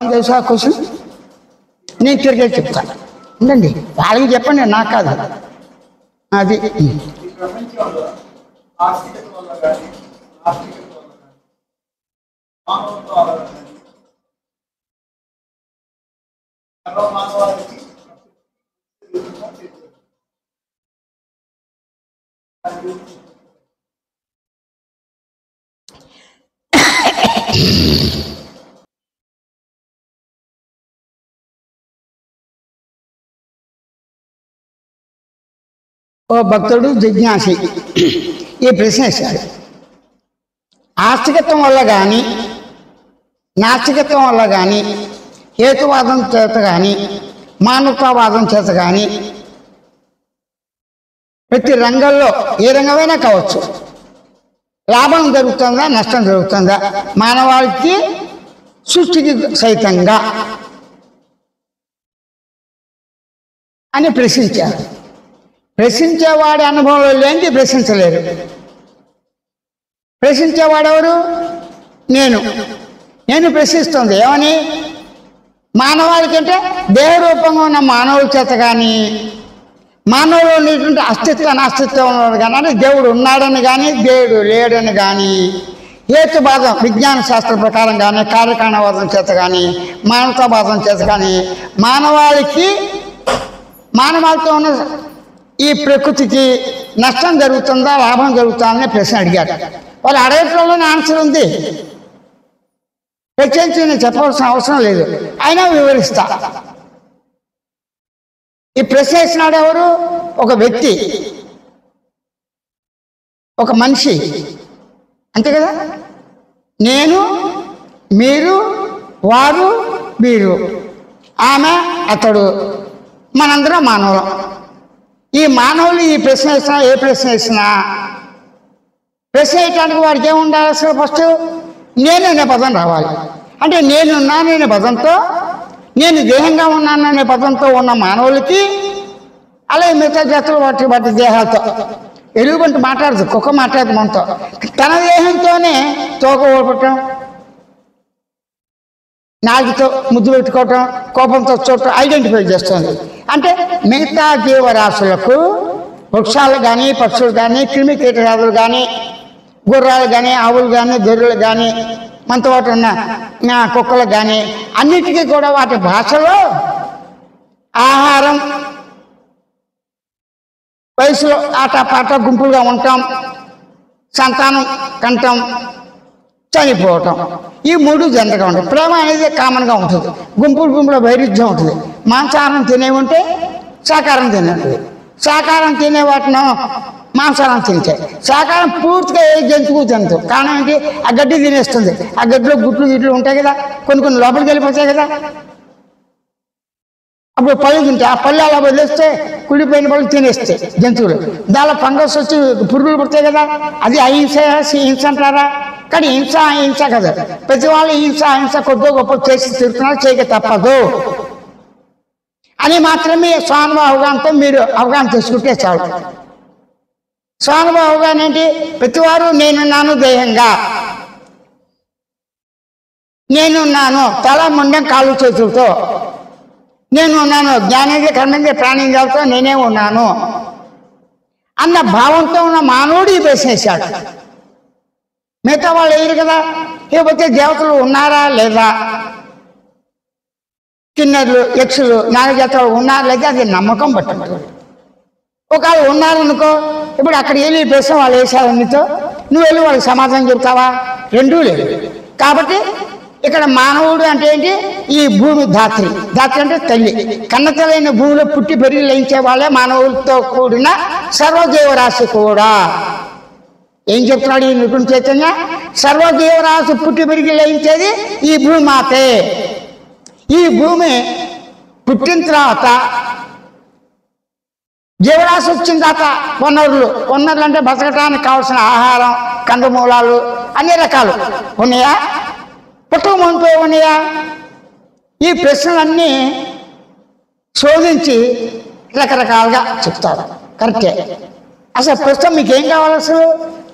తెలుసా క్వశ్చన్ నేను తిరిగే చెప్తాను ఉండండి, వాళ్ళకి చెప్పండి, నాకు కాదు అది. ఓ భక్తుడు జిజ్ఞాసి ఈ ప్రశ్న వేశాడు. ఆస్తికత్వం వల్ల కానీ నాస్తికత్వం వల్ల కానీ హేతువాదం చేత కానీ మానవతావాదం చేత కానీ ప్రతి రంగంలో ఏ రంగమైనా కావచ్చు లాభం జరుగుతుందా నష్టం జరుగుతుందా మానవాళికి సృష్టికి సైతంగా అని ప్రశ్నించారు. ప్రశ్నించేవాడి అనుభవంలో లేనిది ప్రశ్నించలేరు. ప్రశ్నించేవాడెవరు? నేను ప్రశ్నిస్తుంది ఏమని? మానవాళికంటే దేహ రూపంగా ఉన్న మానవుల చేత కానీ మానవులు ఉండేటువంటి అస్తిత్వ నాస్తిత్వంలో కానీ దేవుడు ఉన్నాడని కానీ దేవుడు లేడని కానీ హేతువాదం విజ్ఞాన శాస్త్రం ప్రకారం కానీ కార్యకారణవాదం చేత కానీ మానవతావాదం చేత కానీ మానవాళితో ఉన్న ఈ ప్రకృతికి నష్టం జరుగుతుందా లాభం జరుగుతుందా అనే ప్రశ్న అడిగారు. వాళ్ళు అడగటంలోనే ఆన్సర్ ఉంది, ప్రత్యేకించి నేను చెప్పవలసిన అవసరం లేదు, అయినా వివరిస్తా. ఈ ప్రశ్న వేసినాడు ఎవరు? ఒక వ్యక్తి, ఒక మనిషి, అంతే కదా. నేను, మీరు, వారు, వీరు, ఆమె, అతడు, మనందరం మానవులం. ఈ మానవులు ఈ ప్రశ్న వేసినా ఏ ప్రశ్న వేసినా ప్రశ్న వేయటానికి వాడికి ఏముండాలి? అసలు ఫస్ట్ నేననే పదం రావాలి. అంటే నేనున్నాననే పదంతో, నేను దేహంగా ఉన్నాననే పదంతో ఉన్న మానవులకి, అలాగే మిగతా జాతులు వాటి దేహాలతో, ఎలుగుబంటి మాట్లాడదు, కుక్క మాట్లాడదు మనతో, తన దేహంతోనే తోక ఓడపట్టడం, నాలుగుతో ముద్దు పెట్టుకోవటం, కోపంతో చూడటం ఐడెంటిఫై చేస్తుంది. అంటే మిగతా జీవరాశులకు వృక్షాలు కానీ పక్షులు కానీ క్రిమి కీటకాదులు కానీ గుర్రాలు కానీ ఆవులు కానీ గొర్రెలు కానీ మనతో పాటు ఉన్న కుక్కలు కానీ అన్నిటికీ కూడా వాటి భాషలో ఆహారం, వయసులో ఆటపాట, గుంపులుగా ఉంటాం, సంతానం కంటాం, చనిపోవటం, ఈ మూడు జనరల్గా ఉంటుంది. ప్రేమ అనేది కామన్గా ఉంటుంది, గుంపులో వైరుధ్యం ఉంటుంది. మాంసాహారం తినే ఉంటే శాకాహారం తినే ఉంటుంది, శాకాహారం తినే వాటిని మాంసాహారం తింటాయి. శాకాహారం పూర్తిగా ఏ జంతువు తినదు, కారణం ఏంటి? ఆ గడ్డి తినేస్తుంది. ఆ గడ్డిలో గిట్లు ఉంటాయి కదా, కొన్ని లోపలికి వెళ్ళిపోతాయి కదా. అప్పుడు పళ్ళు తింటాయి, ఆ పళ్ళు అలా వదిలేస్తే కుళ్ళిపోయిన పళ్ళు తినేస్తాయి జంతువులు. దానిలో ఫంగస్ వచ్చి పురుగులు పడతాయి కదా. అది హింస అంటారా? కానీ హింస కదా. ప్రతి వాళ్ళు హింస కొద్దో గొప్ప చేసి తిరుగుతున్నారు, చేయక తప్పదు అని మాత్రమే స్వానుభవ అవగాహనతో మీరు అవగాహన చేసుకుంటే చాలు. స్వానుభవ అవగాహన ఏంటి? ప్రతివారు నేనున్నాను దేహంగా, నేనున్నాను తల ముండం కాళ్ళు చేతులతో, నేనున్నాను జ్ఞానేంద్రియ కర్మేంద్రియ ప్రాణేంద్రియాలతో నేనే ఉన్నాను అన్న భావంతో ఉన్న మానవుడు ఈ ప్రశ్న వేశాడు. మిగతా వాళ్ళు వేయరు కదా. లేకపోతే దేవతలు ఉన్నారా లేదా, కిన్నెర్లు యక్షులు నాగజాతలు ఉన్నారా లేదా, అది నమ్మకం పట్టింది. ఒకవేళ ఉన్నారనుకో, ఇప్పుడు అక్కడ వెళ్ళి ప్రశ్న వాళ్ళు వేసారు నీతో, నువ్వు వెళ్ళి వాళ్ళకి సమాధానం చెప్తావా? రెండూ లేదు. కాబట్టి ఇక్కడ మానవుడు అంటే ఏంటి? ఈ భూమి ధాత్రి అంటే తల్లి, కన్నతలైన భూమిలో పుట్టి పెరిగి లయించే వాళ్ళే మానవులతో కూడిన సర్వజీవరాశి కూడా. ఏం చెప్తున్నాడు ఈ నిపుణ చైతన్య? సర్వజీవరాశి పుట్టి పెరిగి లయించేది ఈ భూమాతే. ఈ భూమి పుట్టిన తర్వాత జీవరాశి వచ్చిన తర్వాత వనరులు అంటే బతకటానికి కావాల్సిన ఆహారం, కందమూలాలు అన్ని రకాలు ఉన్నాయా? పుట్టమంటూ ఉన్నాయా? ఈ ప్రశ్నలన్నీ శోధించి రకరకాలుగా చెప్తారు. కరెక్టే. అసలు ప్రస్తుతం మీకు ఏం కావాలి? అసలు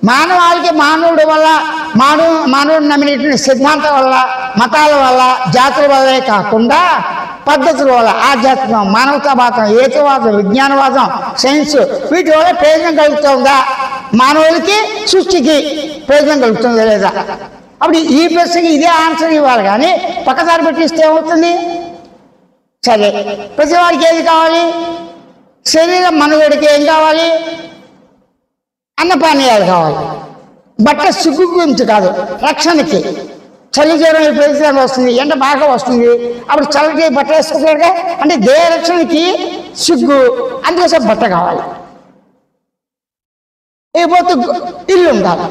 మానవాళికి మానవుడి వల్ల మానవుడు నమ్మినటువంటి సిద్ధాంతం వల్ల మతాల వల్ల జాతుల వల్లే కాకుండా పద్ధతుల వల్ల ఆధ్యాత్మికం, మానవతావాదం, ఏకవాదం, విజ్ఞానవాదం, సైన్స్ వీటి వల్ల ప్రయోజనం కలుగుతుందా? మానవులకి సృష్టికి ప్రయోజనం కలుగుతుందా లేదా? అప్పుడు ఈ ప్రశ్నకి ఇదే ఆన్సర్ ఇవ్వాలి, కానీ పక్కదారి పెట్టిస్తే ఏమవుతుంది? సరే, ప్రతి వాడికి ఏది కావాలి? శరీరం మనుగడికి ఏం కావాలి? అన్నపానీయాలు కావాలి. బట్ట సిగ్గు గురించి కాదు, రక్షణకి. చలి జ్వరం విపరీతంగా వస్తుంది, ఎండ బాగా వస్తుంది, అప్పుడు చల్లటి బట్ట వేసుకుంటారుగా, అంటే దేహ రక్షణకి సిగ్గు, అందుకోసం బట్ట కావాలి. లేకపోతే ఇల్లు ఉండాలి,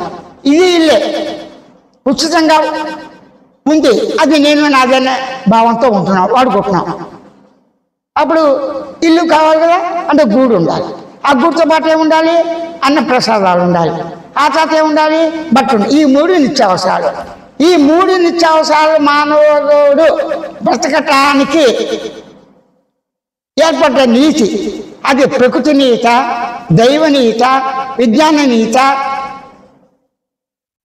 ఇది ఇల్లే ఉచితంగా ఉంది, అది నేను నాదనే భావంతో ఉంటున్నాం, వాడుకుంటున్నాం. అప్పుడు ఇల్లు కావాలి కదా, అంటే గూడు ఉండాలి. ఆ గూడుతో పాటు ఏముండాలి? అన్న ప్రసాదాలు ఉండాలి. ఆ తర్వాత ఏముండాలి? బట్ట ఉండాలి. ఈ 3 నిత్యావసరాలు. ఈ 3 నిత్యావసరాలు మానవుడు బ్రతకటానికి ఏర్పడ్డ నీతి. అది ప్రకృతి నీత, దైవ నీత, విజ్ఞాన నీత,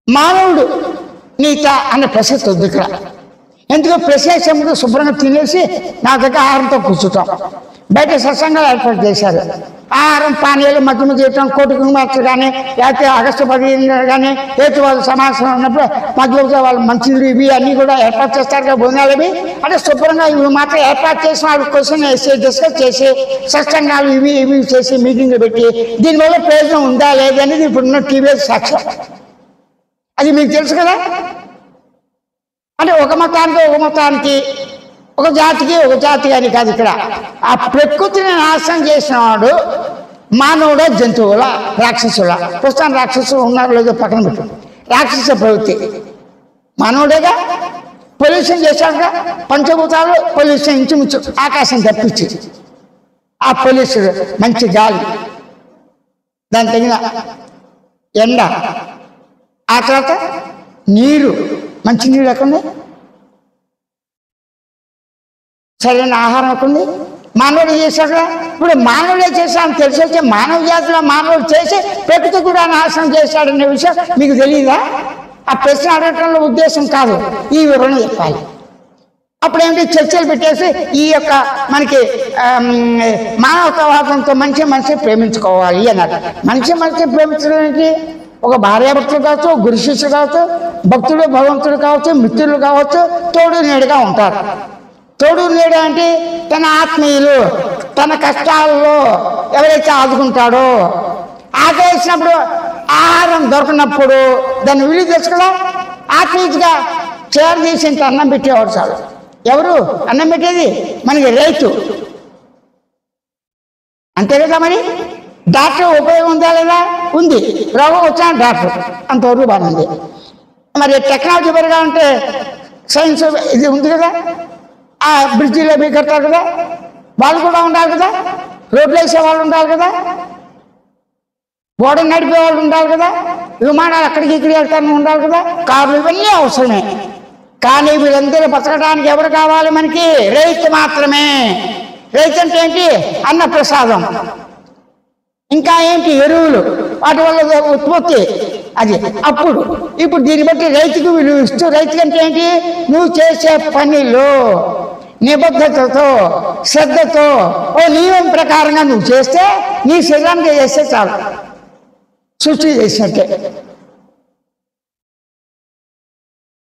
మానవుడు నీత అన్న ప్రశ్న వద్దు ఇక్కడ. ఎందుకు ప్రశ్న శుభ్రంగా తినేసి నా దగ్గర ఆహారంతో కూర్చుంటాం. బయట సత్సంగాలు ఏర్పాటు చేశారు. ఆహారం, పానీయాలు, మధ్యమ చేయటం, కోటికి మార్చు కానీ, లేకపోతే ఆగస్టు 15 కానీ, హేతువాద సమావేశం ఉన్నప్పుడు మధ్య వాళ్ళు మంచినీళ్ళు ఇవి అన్నీ కూడా ఏర్పాటు చేస్తారు కదా, భోజనాలు ఇవి. అంటే శుభ్రంగా ఇవి మాత్రం ఏర్పాటు చేసిన వాళ్ళు క్వశ్చన్ వేసి డిస్కస్ చేసి సత్సంగాలు ఇవి ఇవి చేసి మీటింగ్లు పెట్టి దీనివల్ల ప్రయోజనం ఉందా లేదనేది ఇప్పుడున్న టీవీ సాక్ష్యం. అది మీకు తెలుసు కదా. అంటే ఒక మతానికి ఒక జాతికి అని కాదు ఇక్కడ. ఆ ప్రకృతిని నాశనం చేసిన వాడు మానవుడ, జంతువుల, రాక్షసుల. ప్రస్తుతం రాక్షసులు ఉన్నారు లేదో పక్కన పెట్టు. రాక్షస ప్రవృత్తి మానవుడేగా. పొల్యూషన్ చేశాడుగా, పంచభూతాలు పొల్యూషన్ ఇంచుమించు ఆకాశం తప్పించి. ఆ పొల్యూషన్ మంచి గాలి, దాని తగిన ఎండ, ఆ తర్వాత నీరు, మంచి నీరు ఎక్కడుంది, సరైన ఆహారం ఎక్కడుంది, మానవుడు చేశాడు. ఇప్పుడు మానవుడే చేశాడని తెలిసి వచ్చే మానవ జాతిలో మానవుడు చేసి ప్రకృతి కూడా నాశనం చేశాడనే విషయం మీకు తెలియదా? ఆ ప్రశ్న అడగటంలో ఉద్దేశం కాదు, ఈ వివరణ చెప్పాలి. అప్పుడేంటి చర్చలు పెట్టేసి ఈ యొక్క మనకి మానవతావాదంతో మనిషి ప్రేమించుకోవాలి అన్నారు. మనిషి ప్రేమించడానికి ఒక భార్యాభర్తలు కావచ్చు, గురు శిష్యులు కావచ్చు, భక్తుడు భగవంతుడు కావచ్చు, మిత్రులు కావచ్చు, తోడు నీడుగా ఉంటారు. తోడు నీడు అంటే తన ఆత్మీయులు, తన కష్టాల్లో ఎవరైతే ఆదుకుంటాడో, ఆకలిసినప్పుడు ఆహారం దొరకనప్పుడు దాన్ని విలువ తెలుసుకున్నా ఆత్మీయుగా చేరదీసేంత అన్నం పెట్టేవాడు చాలు. ఎవరు అన్నం పెట్టేది? మనకి రైతు, అంతే కదా. మరి డాక్టర్ ఉపయోగం ఉందా లేదా? ఉంది. రోగం వచ్చా డాక్టర్, అంతవరకు బాగుంది. మరి టెక్నాలజీ పెరగా అంటే సైన్స్ ఇది ఉంది కదా. ఆ బ్రిడ్జిలో అవి కడతారు కదా, వాళ్ళు కూడా ఉండాలి కదా. రోడ్లు వేసే వాళ్ళు ఉండాలి కదా, గోడ నడిపే వాళ్ళు ఉండాలి కదా, విమానాలు అక్కడికి ఇక్కడికి వెళ్తాను ఉండాలి కదా, కార్లు, ఇవన్నీ అవసరమే. కానీ వీళ్ళందరూ బతకడానికి ఎవరు కావాలి? మనకి రైతు మాత్రమే. రైతు అంటే ఏంటి? అన్న ప్రసాదం. ఇంకా ఏంటి? ఎరువులు, వాటి వల్ల ఉత్పత్తి అది. ఇప్పుడు దీన్ని బట్టి రైతుకు విలువ ఇస్తూ, రైతు అంటే ఏంటి? నువ్వు చేసే పనిలో నిబద్ధతతో, శ్రద్ధతో, ఓ నియమం ప్రకారంగా నువ్వు చేస్తే నీ శరీరానికి చేస్తే చాలు, సృష్టి చేసినట్టే.